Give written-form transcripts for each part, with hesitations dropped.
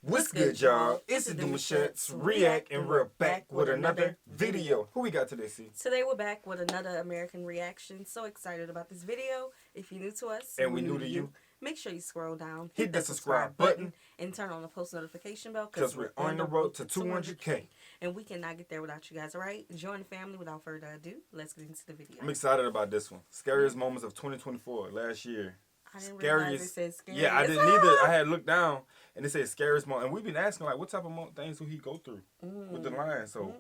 What's good, y'all? It's the Demouchet REACT, and we're back with another video. Who we got today, C? Today we're back with another American reaction. So excited about this video. If you're new to us and we new to you, make sure you scroll down, hit that subscribe button, and turn on the post notification bell because we're on the road to 200K. And we cannot get there without you guys, all right? Join the family. Without further ado, let's get into the video. I'm excited about this one. Scariest moments of 2024, last year. I didn't realize it said scariest. Yeah, I didn't either. I had looked down and it said scariest moment. And we've been asking, like, what type of things will he go through with the lion? So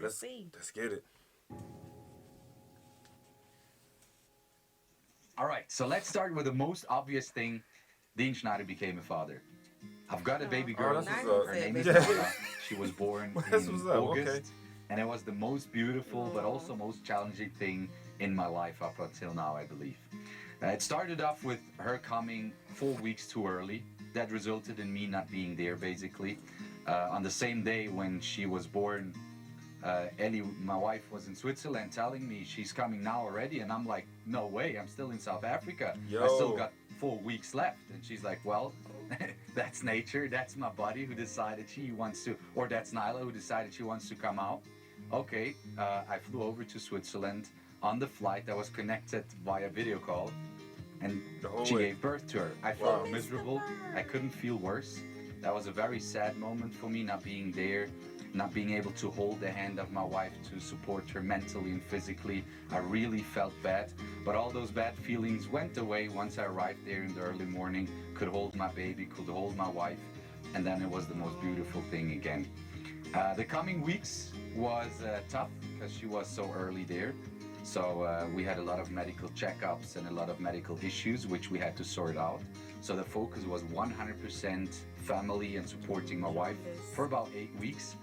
let's see. Let's get it. All right, so let's start with the most obvious thing. Dean Schneider became a father. I've got a baby girl. Her name is Nayla. She was born in August. And it was the most beautiful, but also most challenging thing in my life up until now, I believe. It started off with her coming 4 weeks too early. That resulted in me not being there, basically. On the same day when she was born, Ellie, my wife, was in Switzerland telling me she's coming now already. And I'm like, no way, I'm still in South Africa. I still got 4 weeks left. And she's like, well, that's nature. That's my body who decided she wants to, or that's Nayla who decided she wants to come out. Okay, I flew over to Switzerland. On the flight, I was connected via video call, and she gave birth to her. I felt miserable. I couldn't feel worse. That was a very sad moment for me, not being there, not being able to hold the hand of my wife to support her mentally and physically. I really felt bad, but all those bad feelings went away once I arrived there in the early morning, could hold my baby, could hold my wife, and then it was the most beautiful thing again. The coming weeks was tough because she was so early there. So we had a lot of medical checkups and a lot of medical issues which we had to sort out. So the focus was 100% family and supporting my wife for about 8 weeks.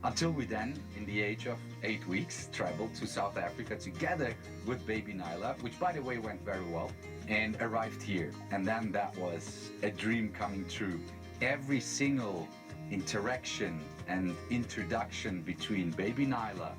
Until we then, in the age of 8 weeks, traveled to South Africa together with baby Nayla, which by the way went very well, and arrived here. And then that was a dream coming true. Every single interaction and introduction between baby Nayla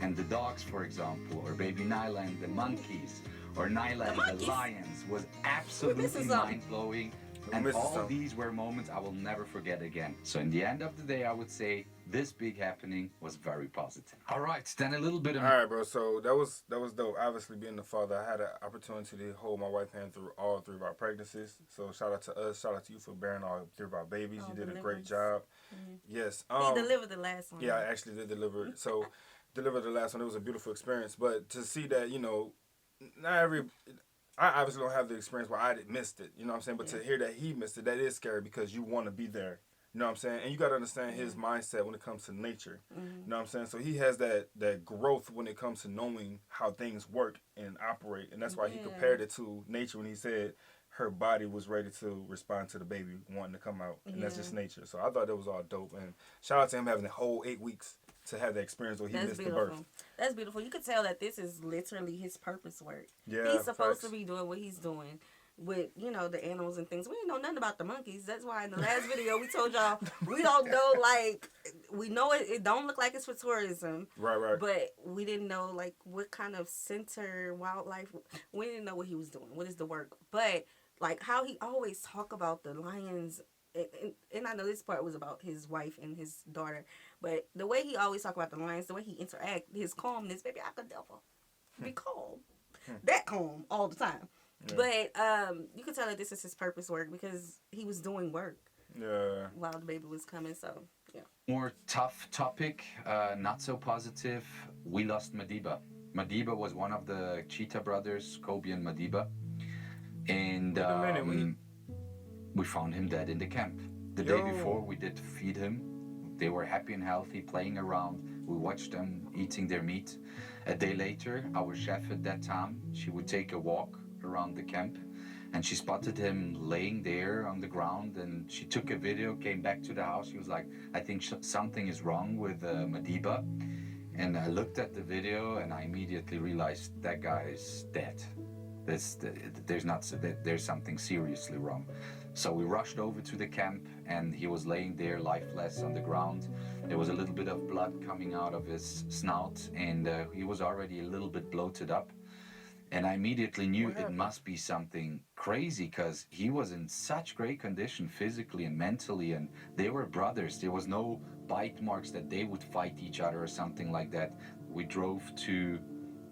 and the dogs, for example, or baby Nayla and the monkeys, or Nayla and the lions was absolutely mind-blowing. And all these were moments I will never forget again. So in the end of the day, I would say this big happening was very positive. All right, then a little bit of... All right, bro, so that was dope. Obviously, being the father, I had an opportunity to hold my wife's hand through all 3 of our pregnancies. So shout out to us, shout out to you for bearing all 3 of our babies. You did a great job. Yes. He delivered the last one. Yeah, I actually did deliver it. So delivered the last one. It was a beautiful experience. But to see that, you know, I obviously don't have the experience where I missed it, you know what I'm saying? But to hear that he missed it, that is scary because you want to be there, you know what I'm saying? And you got to understand his mindset when it comes to nature, you know what I'm saying? So he has that growth when it comes to knowing how things work and operate. And that's why he compared it to nature when he said her body was ready to respond to the baby wanting to come out. And that's just nature. So I thought that was all dope. And shout out to him having the whole 8 weeks to have that experience where he missed the birth. That's beautiful. You could tell that this is literally his purpose work. Yeah, he's supposed to be doing what he's doing with, you know, the animals and things. We didn't know nothing about the monkeys. That's why in the last video we told y'all we don't know, like, we know it don't look like it's for tourism. Right. But we didn't know, like, what kind of center wildlife. We didn't know what he was doing. What is the work? But, like, how he always talk about the lions. And I know this part was about his wife and his daughter, but the way he always talk about the lions, the way he interact, his calmness, baby, I could never be calm, that calm all the time. But you could tell that this is his purpose work because he was doing work while the baby was coming. So yeah. More tough topic, not so positive. We lost Madiba. Madiba was one of the cheetah brothers, Kobe and Madiba, and we found him dead in the camp. The day before, we did feed him. They were happy and healthy, playing around. We watched them eating their meat. A day later, our chef at that time, she would take a walk around the camp, and she spotted him laying there on the ground, and she took a video, came back to the house. She was like, I think something is wrong with Madiba. And I looked at the video, and I immediately realized that guy is dead. There's something seriously wrong. So we rushed over to the camp, and he was laying there lifeless on the ground. There was a little bit of blood coming out of his snout, and he was already a little bit bloated up. And I immediately knew it must be something crazy because he was in such great condition physically and mentally, and they were brothers. There was no bite marks that they would fight each other or something like that. We drove to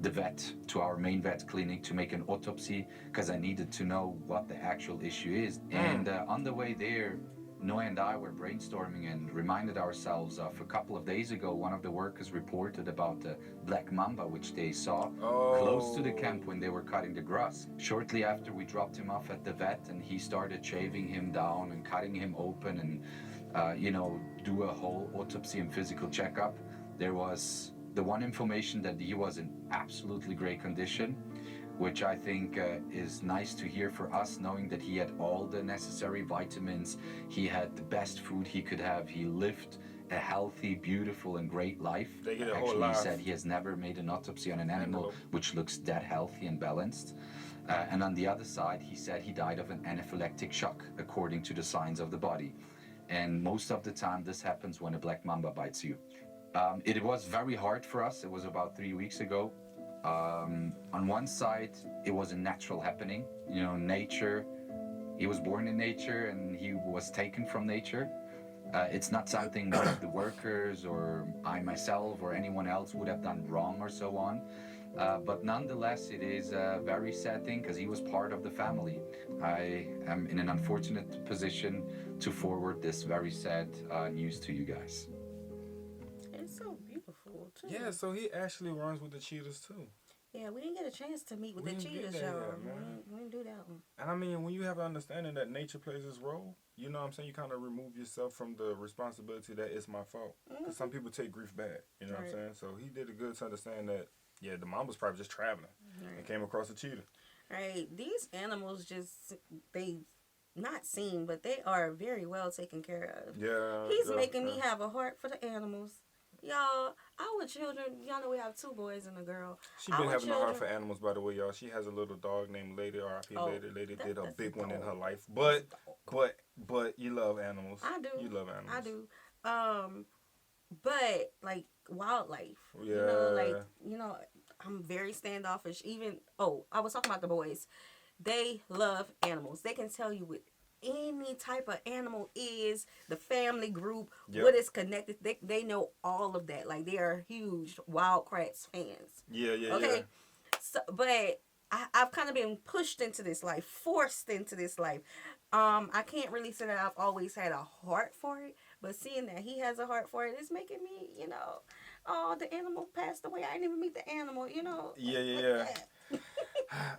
the vet, to our main vet clinic, to make an autopsy because I needed to know what the actual issue is. And on the way there, Noe and I were brainstorming and reminded ourselves of a couple of days ago, one of the workers reported about the black mamba, which they saw close to the camp when they were cutting the grass. Shortly after, we dropped him off at the vet, and he started shaving him down and cutting him open and, do a whole autopsy and physical checkup. There was the one information that he was in absolutely great condition, which I think is nice to hear for us, knowing that he had all the necessary vitamins, he had the best food he could have, he lived a healthy, beautiful, and great life. Actually, he said he has never made an autopsy on an animal which looks that healthy and balanced. And on the other side, he said he died of an anaphylactic shock, according to the signs of the body. And most of the time, this happens when a black mamba bites you. It was very hard for us. It was about 3 weeks ago. On one side, it was a natural happening. Nature, he was born in nature and he was taken from nature. It's not something one of the workers or I myself or anyone else would have done wrong or so on. But nonetheless, it is a very sad thing because he was part of the family. I am in an unfortunate position to forward this very sad news to you guys. It's so beautiful, too. Yeah, so he actually runs with the cheetahs, too. Yeah, we didn't get a chance to meet with the cheetahs, y'all. We didn't do that one. And I mean, when you have an understanding that nature plays its role, you know what I'm saying? You kind of remove yourself from the responsibility that it's my fault. Because some people take grief bad, you know what I'm saying? So he did a good to understand that, yeah, the mom was probably just traveling and came across a cheetah. Right. These animals they not seen, but they are very well taken care of. Yeah. He's making me have a heart for the animals. Y'all, our children, y'all know we have 2 boys and a girl. She been having a heart for animals, by the way, y'all. She has a little dog named Lady, R.I.P. Lady. Lady did a big one in her life. But you love animals. I do. You love animals. I do. But, like, wildlife. Yeah. I'm very standoffish. I was talking about the boys. They love animals. They can tell you what any type of animal is, the family group, what is connected. They know all of that. Like, they are huge Wildcrats fans. Yeah. Okay. So, but I've kind of been pushed into this life, forced into this life. I can't really say that I've always had a heart for it, but seeing that he has a heart for it is making me, the animal passed away. I didn't even meet the animal, Yeah.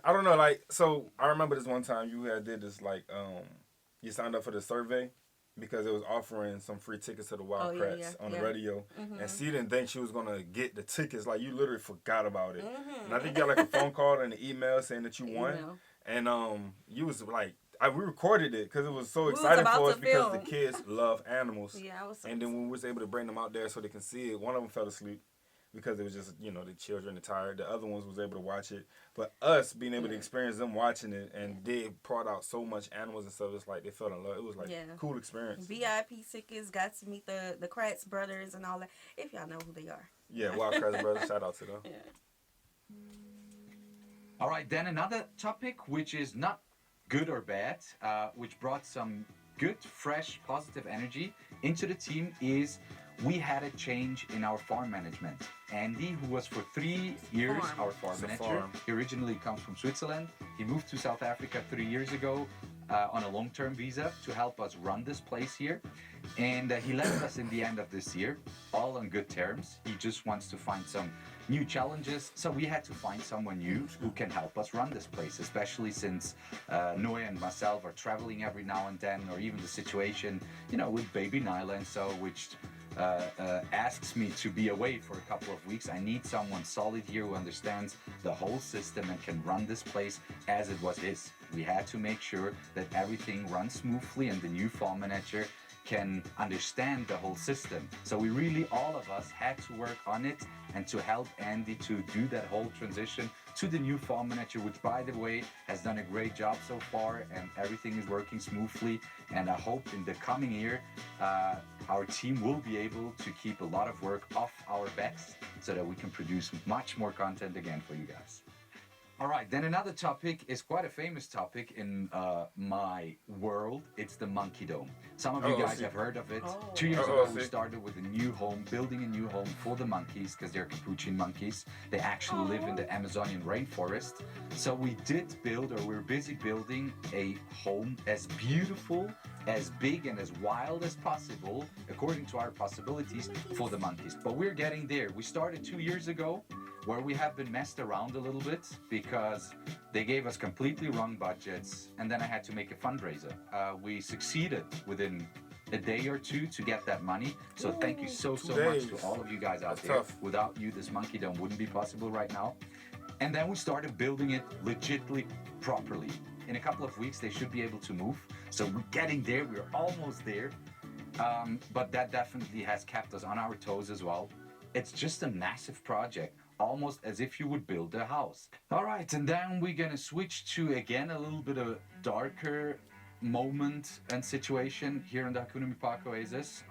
I don't know, like, so I remember this one time you did this, like, you signed up for the survey because it was offering some free tickets to the Wildcrats on the radio. And she didn't think she was going to get the tickets. Like, you literally forgot about it. And I think you got, like, a phone call and an email saying that you won. And you was, like, we recorded it because it was so exciting for us because the kids love animals. Yeah, I was so And then when we was able to bring them out there so they can see it, one of them fell asleep because it was just, the children are tired. The other ones was able to watch it. But us being able to experience them watching it, and they brought out so much animals and stuff, it's like they fell in love. It was like a cool experience. VIP tickets, got to meet the Kratz brothers and all that, if y'all know who they are. Yeah, Wildcrats brothers, shout out to them. Yeah. All right, then another topic which is not good or bad, which brought some good, fresh, positive energy into the team is we had a change in our farm management. Andy, who was for 3 years our farm manager, he originally comes from Switzerland. He moved to South Africa 3 years ago on a long-term visa to help us run this place here. And he left us in the end of this year, all on good terms. He just wants to find some new challenges. So we had to find someone new who can help us run this place, especially since Noe and myself are traveling every now and then, or even the situation, with baby Nayla and so, which asks me to be away for a couple of weeks. I need someone solid here who understands the whole system and can run this place as it was his. We had to make sure that everything runs smoothly and the new farm manager can understand the whole system. So we really, all of us, had to work on it and to help Andy to do that whole transition to the new farm manager, which, by the way, has done a great job so far and everything is working smoothly. And I hope in the coming year, our team will be able to keep a lot of work off our backs so that we can produce much more content again for you guys. All right, then another topic is quite a famous topic in my world. It's the monkey dome. Some of you guys have heard of it. 2 years ago, we started with a new home, building a new home for the monkeys, because they're capuchin monkeys. They actually live in the Amazonian rainforest. So we did build, or we're busy building, a home as beautiful, as big, and as wild as possible, according to our possibilities, for the monkeys. But we're getting there. We started 2 years ago, where we have been messed around a little bit because they gave us completely wrong budgets, and then I had to make a fundraiser. We succeeded within a day or two to get that money, so thank you so much to all of you guys out there. Without you, this monkey dome wouldn't be possible right now. And then we started building it legitimately, properly. In a couple of weeks, they should be able to move, so we're getting there. We're almost there, but that definitely has kept us on our toes as well. It's just a massive project, almost as if you would build a house. All right, and then we're gonna switch to, again, a little bit of a darker moment and situation here in the Hakuna Mipaka Oasis.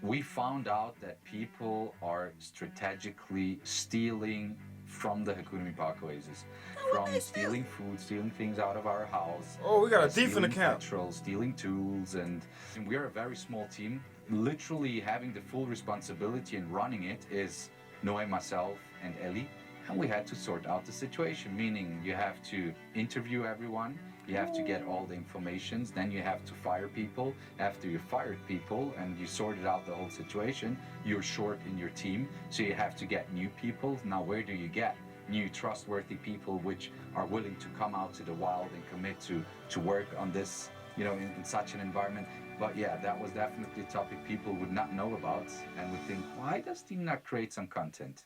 We found out that people are strategically stealing from the Hakuna Mipaka Oasis. From stealing food, stealing things out of our house. Oh, we got a thief in the camp. Petrol, stealing tools, and we are a very small team. Literally having the full responsibility and running it is Noé, myself, and Ellie, and we had to sort out the situation, meaning you have to interview everyone, you have to get all the informations, then you have to fire people. After you fired people and you sorted out the whole situation, you're short in your team, so you have to get new people. Now, where do you get new trustworthy people which are willing to come out to the wild and commit to work on this, you know, in such an environment? But yeah, that was definitely a topic people would not know about and would think, why does Team not create some content?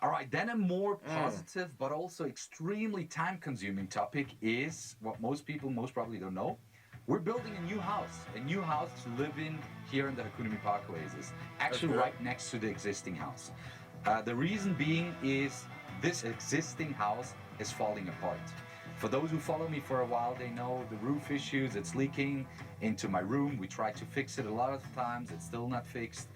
All right, then a more positive but also extremely time-consuming topic is what most people most probably don't know. We're building a new house to live in here in the Hakuna Mipaka Oasis, actually right next to the existing house. The reason being is this existing house is falling apart. For those who follow me for a while, they know the roof issues. It's leaking into my room. We tried to fix it a lot of times. It's still not fixed.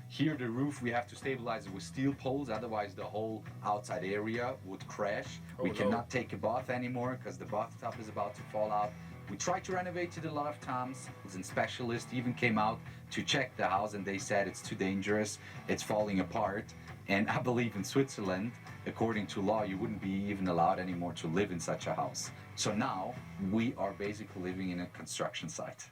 Here, the roof, we have to stabilize it with steel poles. Otherwise, the whole outside area would crash. We cannot take a bath anymore because the bathtub is about to fall out. We tried to renovate it a lot of times. And specialists even came out to check the house, and they said it's too dangerous. It's falling apart. And I believe in Switzerland, according to law, you wouldn't be even allowed anymore to live in such a house. So now we are basically living in a construction site.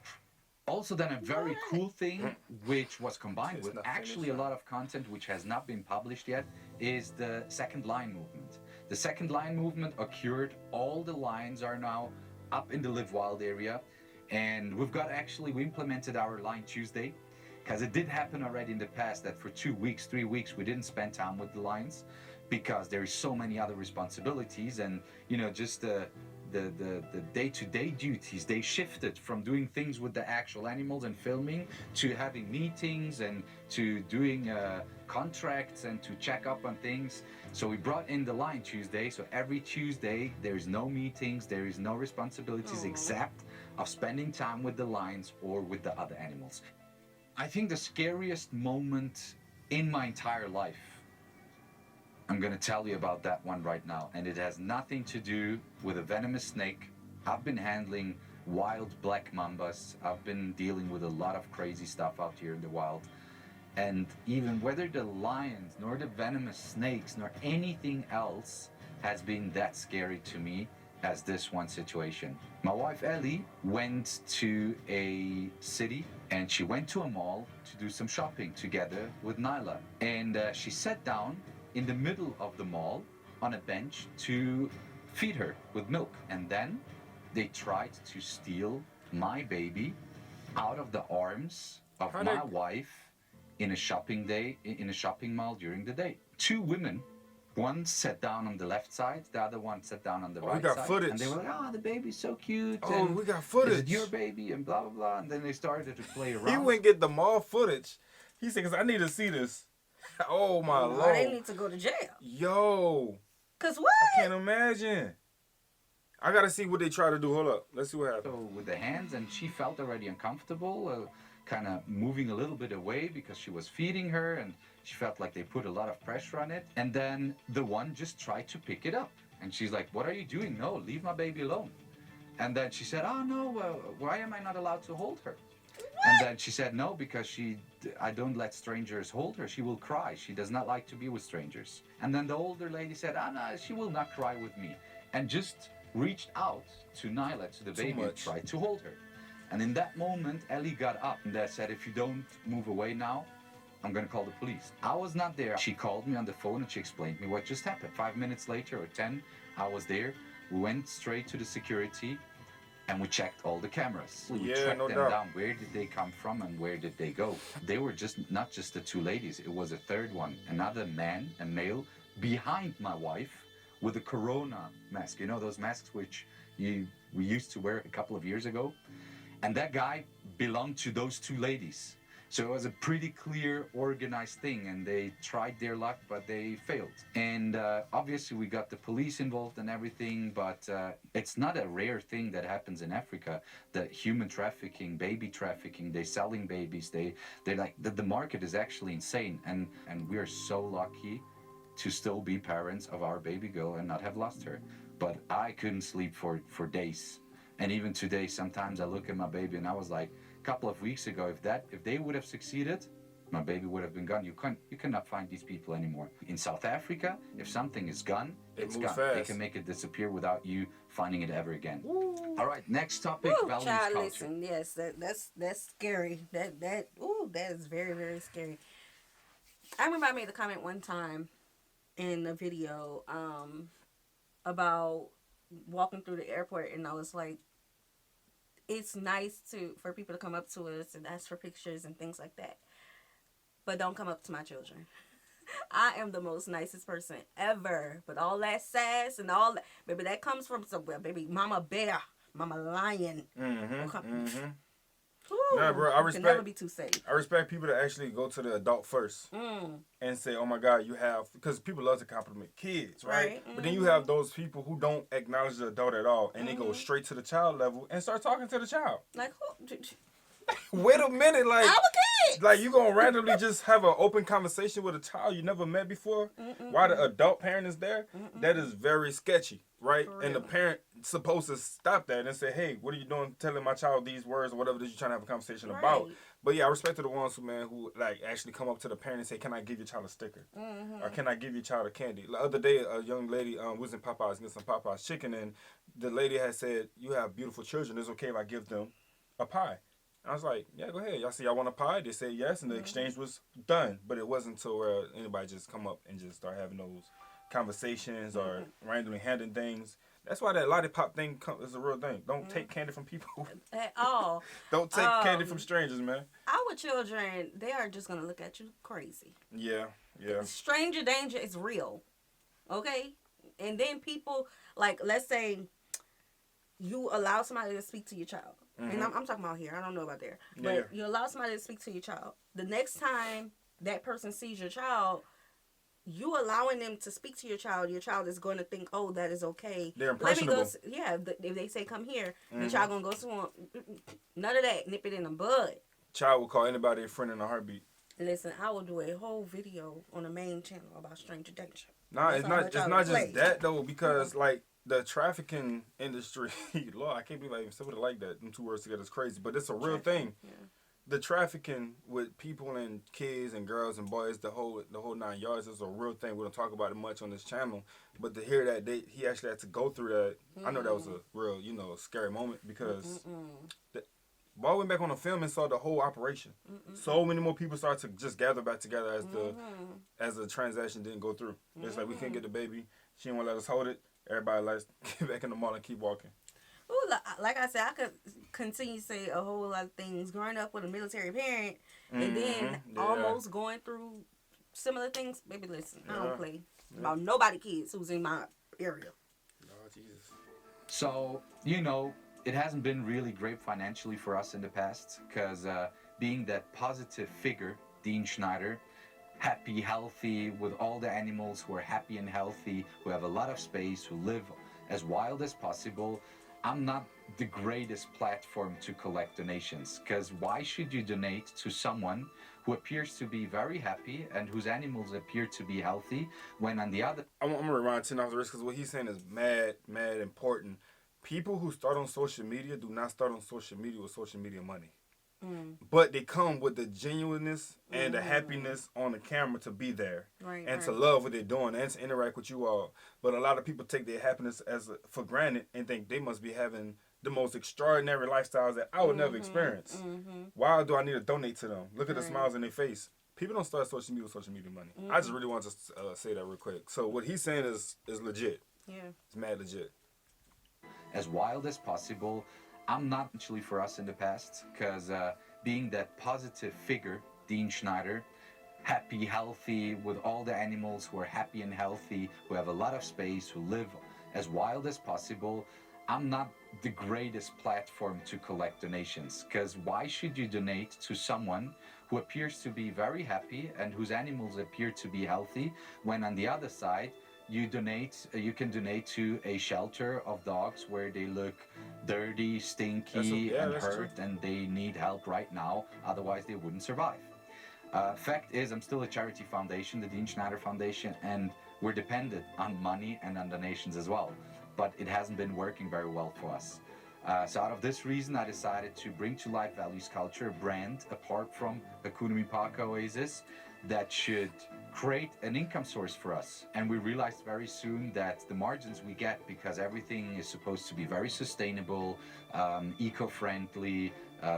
Also then a very cool thing, which was combined with actually a lot of content which has not been published yet, is the second line movement. The second line movement occurred. All the lines are now up in the Live Wild area. And we implemented our line Tuesday, because it did happen already in the past that for 2 weeks, 3 weeks, we didn't spend time with the lines because there is so many other responsibilities, and you know, just the day-to-day duties, they shifted from doing things with the actual animals and filming to having meetings and to doing contracts and to check up on things. So we brought in the line Tuesday, so every Tuesday there is no meetings, there is no responsibilities except of spending time with the lions or with the other animals. I think the scariest moment in my entire life, I'm gonna tell you about that one right now, and it has nothing to do with a venomous snake. I've been handling wild black mambas. I've been dealing with a lot of crazy stuff out here in the wild. And even whether the lions, nor the venomous snakes, nor anything else has been that scary to me as this one situation. My wife Ellie went to a city, and she went to a mall to do some shopping together with Nayla. And she sat down in the middle of the mall on a bench to feed her with milk. And then they tried to steal my baby out of the arms of my wife in a shopping mall during the day. 2 women, one sat down on the left side, the other one sat down on the right side. We got footage. And they were like, oh, the baby's so cute. Oh, and we got footage. Is it your baby? And blah, blah, blah. And then they started to play around. He wouldn't get the mall footage. He said, because I need to see this. Oh, my Lord. They need to go to jail. Yo. Because what? I can't imagine. I got to see what they try to do. Hold up. Let's see what happens. So with the hands, and she felt already uncomfortable, kind of moving a little bit away because she was feeding her, and she felt like they put a lot of pressure on it. And then the one just tried to pick it up. And she's like, what are you doing? No, leave my baby alone. And then she said, oh no, why am I not allowed to hold her? What? And then she said, no, because I don't let strangers hold her. She will cry. She does not like to be with strangers. And then the older lady said, no, she will not cry with me. And just reached out to Nayla, to the baby, and tried to hold her. And in that moment, Ellie got up and said, if you don't move away now, I'm going to call the police. I was not there. She called me on the phone and she explained me what just happened. 5 minutes later or 10, I was there. We went straight to the security and we checked all the cameras. We tracked them down. Where did they come from and where did they go? They were not just the two ladies. It was a third one, another man, a male, behind my wife with a corona mask. You know those masks which we used to wear a couple of years ago? And that guy belonged to those two ladies. So it was a pretty clear, organized thing, and they tried their luck, but they failed. And obviously we got the police involved and everything, but it's not a rare thing that happens in Africa, the human trafficking, baby trafficking, they're selling babies, they're like, the market is actually insane, and we are so lucky to still be parents of our baby girl and not have lost her. But I couldn't sleep for days. And even today, sometimes I look at my baby and I was like, a couple of weeks ago, if they would have succeeded, my baby would have been gone. You cannot find these people anymore. In South Africa, if something is gone, it's gone. Fast. They can make it disappear without you finding it ever again. Ooh. All right, next topic, values culture. Listen, yes, that's scary. That is very, very scary. I remember I made a comment one time in a video about walking through the airport, and I was like, it's nice for people to come up to us and ask for pictures and things like that, but don't come up to my children. I am the most nicest person ever, but all that sass and all that, baby, that comes from somewhere, baby. Mama bear, mama lion. Ooh, nah, bro, I respect. Can never be too safe. I respect people that actually go to the adult first and say, "Oh my God, you have," because people love to compliment kids, right? But then you have those people who don't acknowledge the adult at all, and they go straight to the child level and start talking to the child. Like who? Wait a minute, like I'm a kid. Like you gonna randomly just have an open conversation with a child you never met before while the adult parent is there? That is very sketchy, right? And the parent supposed to stop that and say, "Hey, what are you doing telling my child these words or whatever it is you're trying to have a conversation about?" But yeah, I respect the ones who like actually come up to the parent and say, "Can I give your child a sticker? Or can I give your child a candy?" The other day, a young lady was in Popeyes getting some Popeyes chicken, and the lady had said, "You have beautiful children. It's okay if I give them a pie." I was like, yeah, go ahead. Y'all see, y'all want a pie? They said yes, and the exchange was done. But it wasn't until anybody just come up and just start having those conversations or randomly handing things. That's why that lollipop thing is a real thing. Don't take candy from people. At all. Don't take candy from strangers, man. Our children, they are just going to look at you crazy. Yeah. Stranger danger is real. Okay? And then people, like, let's say you allow somebody to speak to your child. And I'm talking about here. I don't know about there. But you allow somebody to speak to your child. The next time that person sees your child, you allowing them to speak to your child is going to think, oh, that is okay. They're impressionable. If they say come here, the child going to go to them. None of that. Nip it in the bud. Child will call anybody a friend in a heartbeat. Listen, I will do a whole video on the main channel about stranger danger. Nah, it's not just that, though, because, like, the trafficking industry, Lord, I can't believe I even said it like that. Them two words together is crazy, but it's a real thing. Yeah. The trafficking with people and kids and girls and boys, the whole 9 yards is a real thing. We don't talk about it much on this channel, but to hear that he actually had to go through that, I know that was a real, scary moment because I went back on the film and saw the whole operation. So many more people started to just gather back together as the transaction didn't go through. It's like we couldn't get the baby. She didn't want to let us hold it. Everybody likes get back in the mall and keep walking. Ooh, like I said, I could continue to say a whole lot of things. Growing up with a military parent and then almost going through similar things. Baby, listen, I don't play about nobody kids who's in my area. Oh, Jesus. So, it hasn't been really great financially for us in the past because being that positive figure, Dean Schneider, happy, healthy, with all the animals who are happy and healthy, who have a lot of space, who live as wild as possible. I'm not the greatest platform to collect donations, because why should you donate to someone who appears to be very happy and whose animals appear to be healthy when on the other... I'm going to remind 10 off the risk because what he's saying is mad important. People who start on social media do not start on social media with social media money. But they come with the genuineness and the happiness on the camera to be there and to love what they're doing and to interact with you all. But a lot of people take their happiness for granted and think they must be having the most extraordinary lifestyles that I would never experience. Why do I need to donate to them? Look at the smiles in their face. People don't start social media with social media money. I just really want to say that real quick. So what he's saying is legit. Yeah. It's mad legit. As wild as possible. I'm not actually for us in the past, because being that positive figure, Dean Schneider, happy, healthy, with all the animals who are happy and healthy, who have a lot of space, who live as wild as possible, I'm not the greatest platform to collect donations, because why should you donate to someone who appears to be very happy and whose animals appear to be healthy when on the other side you can donate to a shelter of dogs where they look dirty, stinky, and hurt, and they need help right now, otherwise they wouldn't survive. Fact is, I'm still a charity foundation, the Dean Schneider Foundation, and we're dependent on money and on donations as well, but it hasn't been working very well for us. So out of this reason, I decided to bring to life Values Culture, a brand apart from Hakuna Mipaka Oasis, that should create an income source for us. And we realized very soon that the margins we get, because everything is supposed to be very sustainable, eco-friendly,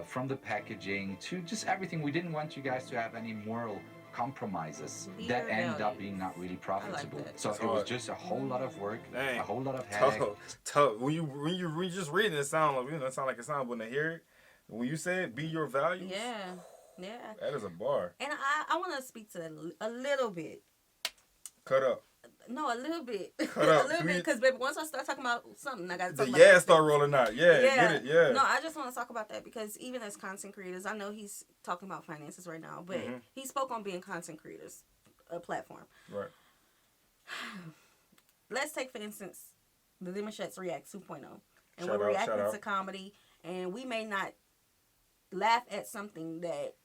from the packaging to just everything, we didn't want you guys to have any moral compromises that end up being not really profitable. Like so it was just a whole lot of work, a whole lot of headache. Tough. When you just reading it, sound like it sounds, but when they hear it, when you say it, be your values. Yeah. Yeah. That is a bar. And I want to speak to that a little bit. Cut up. No, a little bit. Cut up. A little bit, because baby, once I start talking about something, I got to talk about the start rolling out. Yeah, get it, yeah. No, I just want to talk about that because even as content creators, I know he's talking about finances right now, but he spoke on being content creators, a platform. Right. Let's take, for instance, the Demouchet REACT 2.0. And we're reacting to comedy, and we may not laugh at something that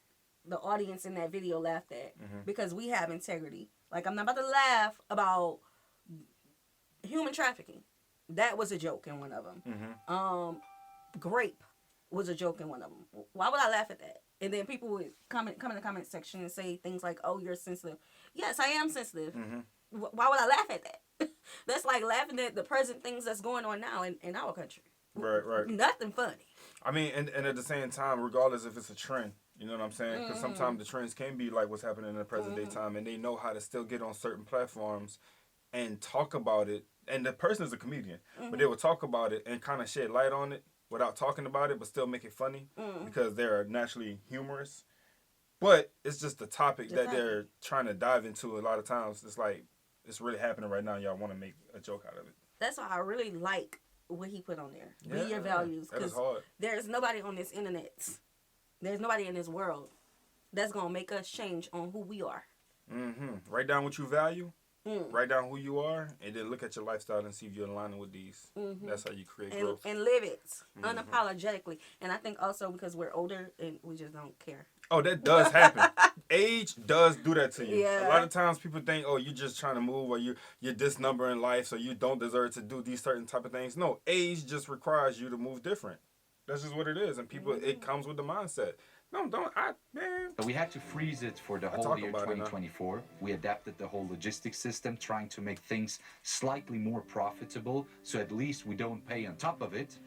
the audience in that video laughed at because we have integrity. Like, I'm not about to laugh about human trafficking. That was a joke in one of them. Grape was a joke in one of them. Why would I laugh at that? And then people would come in the comment section and say things like, oh, you're sensitive. Yes, I am sensitive. Why would I laugh at that? That's like laughing at the present things that's going on now in our country. Right. Nothing funny. I mean, and at the same time, regardless if it's a trend, you know what I'm saying? Because sometimes the trends can be like what's happening in the present day time, and they know how to still get on certain platforms and talk about it. And the person is a comedian, but they will talk about it and kind of shed light on it without talking about it, but still make it funny because they're naturally humorous. But it's just the topic that they're trying to dive into. A lot of times, it's like it's really happening right now. Y'all want to make a joke out of it. That's why I really like what he put on there. Be your values. Because there's nobody on this internet. There's nobody in this world that's going to make us change on who we are. Write down what you value. Write down who you are. And then look at your lifestyle and see if you're aligning with these. That's how you create growth. And live it unapologetically. And I think also because we're older and we just don't care. Oh, that does happen. Age does do that to you. Yeah. A lot of times people think, oh, you're just trying to move or you're this number in life so you don't deserve to do these certain type of things. No, age just requires you to move different. That's just what it is. And people, it comes with the mindset. Man. So we had to freeze it for the whole year 2024. We adapted the whole logistics system, trying to make things slightly more profitable, so at least we don't pay on top of it.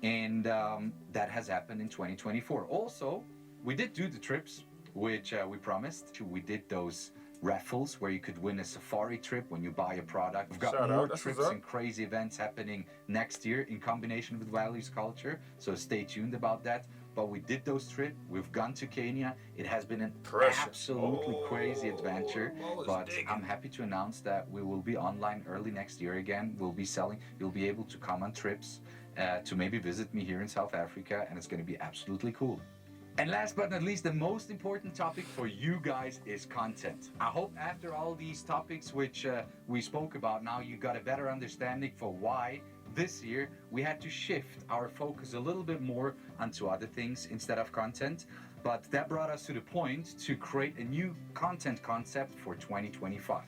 And that has happened in 2024. Also, we did do the trips, which we promised. We did those raffles where you could win a safari trip when you buy a product. We've got more trips and crazy events happening next year in combination with Values Culture, so stay tuned about that. But we did those trips. We've gone to Kenya. It has been an absolutely crazy adventure. But I'm happy to announce that we will be online early next year again. We'll be selling. You'll be able to come on trips to maybe visit me here in South Africa, and it's going to be absolutely cool. And last but not least, the most important topic for you guys is content. I hope after all these topics which we spoke about now, you got a better understanding for why this year we had to shift our focus a little bit more onto other things instead of content. But that brought us to the point to create a new content concept for 2025.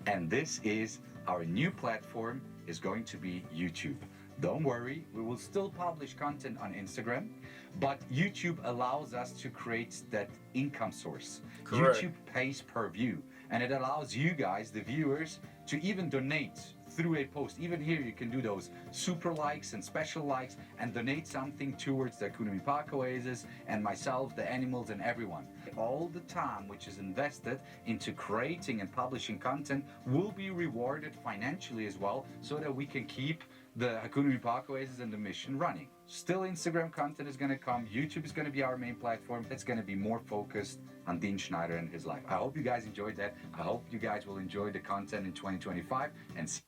And this is our new platform is going to be YouTube. Don't worry, we will still publish content on Instagram, but YouTube allows us to create that income source. Correct. YouTube pays per view, and it allows you guys, the viewers, to even donate through a post. Even here you can do those super likes and special likes and donate something towards the Hakuna Mipaka Oasis and myself, the animals, and everyone. All the time which is invested into creating and publishing content will be rewarded financially as well, so that we can keep the Hakuna Mipaka Oasis and the mission running. Still, Instagram content is going to come. YouTube is going to be our main platform. It's going to be more focused on Dean Schneider and his life. I hope you guys enjoyed that. I hope you guys will enjoy the content in 2025, and see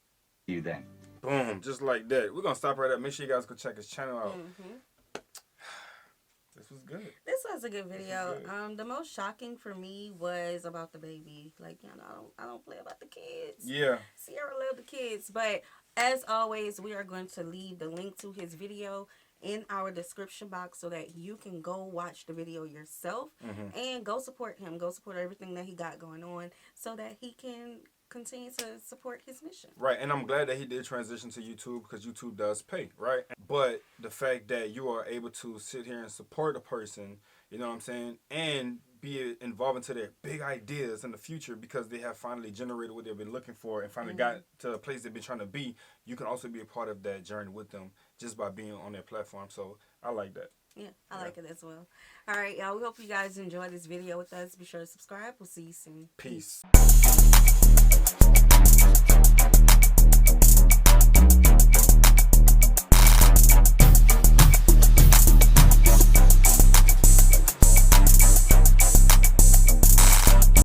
you then. Boom, just like that. We're going to stop right there. Make sure you guys go check his channel out. This was good. This was a good video. The most shocking for me was about the baby. Like, you know, I don't play about the kids. Yeah. Sierra love the kids. But as always, we are going to leave the link to his video in our description box so that you can go watch the video yourself and go support him. Go support everything that he got going on so that he can continue to support his mission. Right, and I'm glad that he did transition to YouTube, because YouTube does pay, right? But the fact that you are able to sit here and support a person, you know what I'm saying, and be involved into their big ideas in the future because they have finally generated what they've been looking for and finally got to a place they've been trying to be, you can also be a part of that journey with them just by being on their platform. So I like that. Yeah, I like it as well. All right, y'all. We hope you guys enjoyed this video with us. Be sure to subscribe. We'll see you soon. Peace.